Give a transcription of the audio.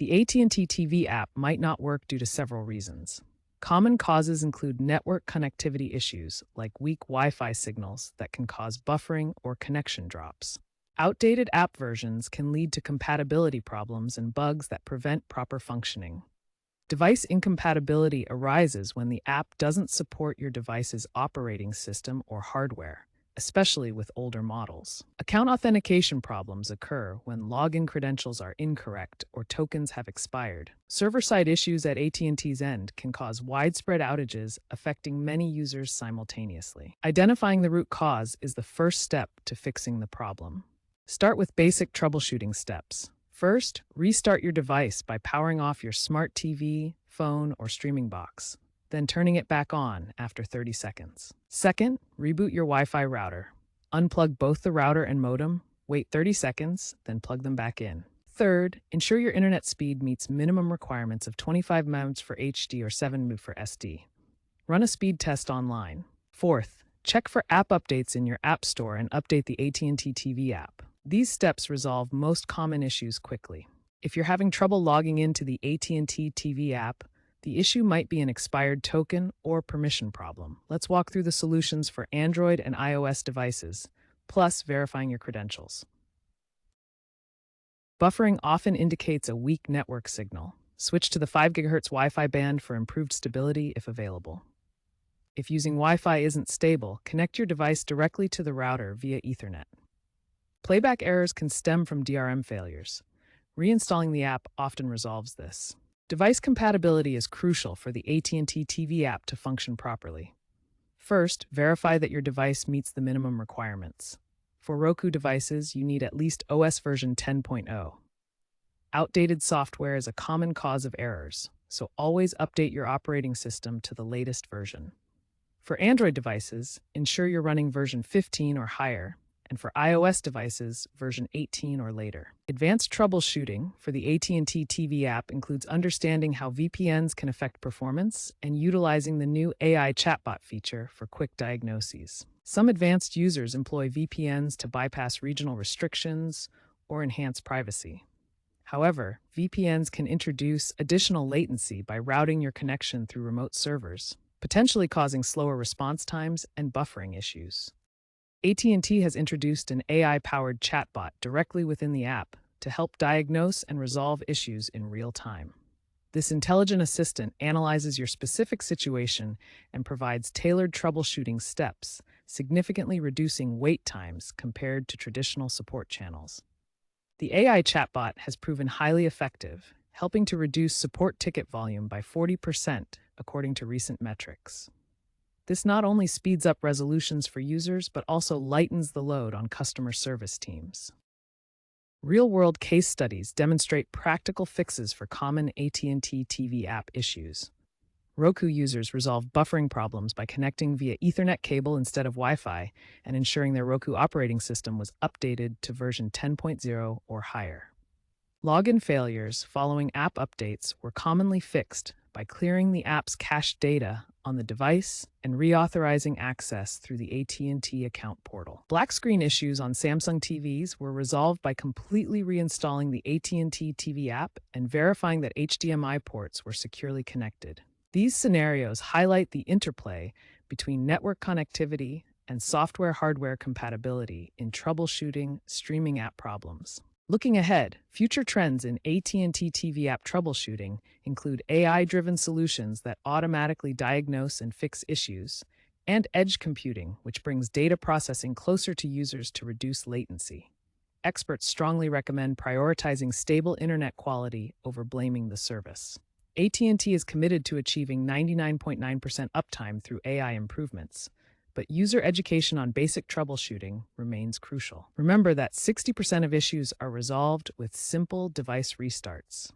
The AT&T TV app might not work due to several reasons. Common causes include network connectivity issues like weak Wi-Fi signals that can cause buffering or connection drops. Outdated app versions can lead to compatibility problems and bugs that prevent proper functioning. Device incompatibility arises when the app doesn't support your device's operating system or hardware, especially with older models. Account authentication problems occur when login credentials are incorrect or tokens have expired. Server-side issues at AT&T's end can cause widespread outages affecting many users simultaneously. Identifying the root cause is the first step to fixing the problem. Start with basic troubleshooting steps. First, restart your device by powering off your smart TV, phone, or streaming box, then turning it back on after 30 seconds. Second, reboot your Wi-Fi router. Unplug both the router and modem, wait 30 seconds, then plug them back in. Third, ensure your internet speed meets minimum requirements of 25 Mbps for HD or 7 Mbps for SD. Run a speed test online. Fourth, check for app updates in your App Store and update the AT&T TV app. These steps resolve most common issues quickly. If you're having trouble logging into the AT&T TV app, the issue might be an expired token or permission problem. Let's walk through the solutions for Android and iOS devices, plus verifying your credentials. Buffering often indicates a weak network signal. Switch to the 5 GHz Wi-Fi band for improved stability if available. If using Wi-Fi isn't stable, connect your device directly to the router via Ethernet. Playback errors can stem from DRM failures. Reinstalling the app often resolves this. Device compatibility is crucial for the AT&T TV app to function properly. First, verify that your device meets the minimum requirements. For Roku devices, you need at least OS version 10.0. Outdated software is a common cause of errors, so always update your operating system to the latest version. For Android devices, ensure you're running version 15 or higher, and for iOS devices, version 18 or later. Advanced troubleshooting for the AT&T TV app includes understanding how VPNs can affect performance and utilizing the new AI chatbot feature for quick diagnoses. Some advanced users employ VPNs to bypass regional restrictions or enhance privacy. However, VPNs can introduce additional latency by routing your connection through remote servers, potentially causing slower response times and buffering issues. AT&T has introduced an AI-powered chatbot directly within the app to help diagnose and resolve issues in real time. This intelligent assistant analyzes your specific situation and provides tailored troubleshooting steps, significantly reducing wait times compared to traditional support channels. The AI chatbot has proven highly effective, helping to reduce support ticket volume by 40%, according to recent metrics. This not only speeds up resolutions for users, but also lightens the load on customer service teams. Real-world case studies demonstrate practical fixes for common AT&T TV app issues. Roku users resolved buffering problems by connecting via Ethernet cable instead of Wi-Fi and ensuring their Roku operating system was updated to version 10.0 or higher. Login failures following app updates were commonly fixed by clearing the app's cached data on the device and reauthorizing access through the AT&T account portal. Black screen issues on Samsung TVs were resolved by completely reinstalling the AT&T TV app and verifying that HDMI ports were securely connected. These scenarios highlight the interplay between network connectivity and software-hardware compatibility in troubleshooting streaming app problems. Looking ahead, future trends in AT&T TV app troubleshooting include AI-driven solutions that automatically diagnose and fix issues, and edge computing, which brings data processing closer to users to reduce latency. Experts strongly recommend prioritizing stable internet quality over blaming the service. AT&T is committed to achieving 99.9% uptime through AI improvements, but user education on basic troubleshooting remains crucial. Remember that 60% of issues are resolved with simple device restarts.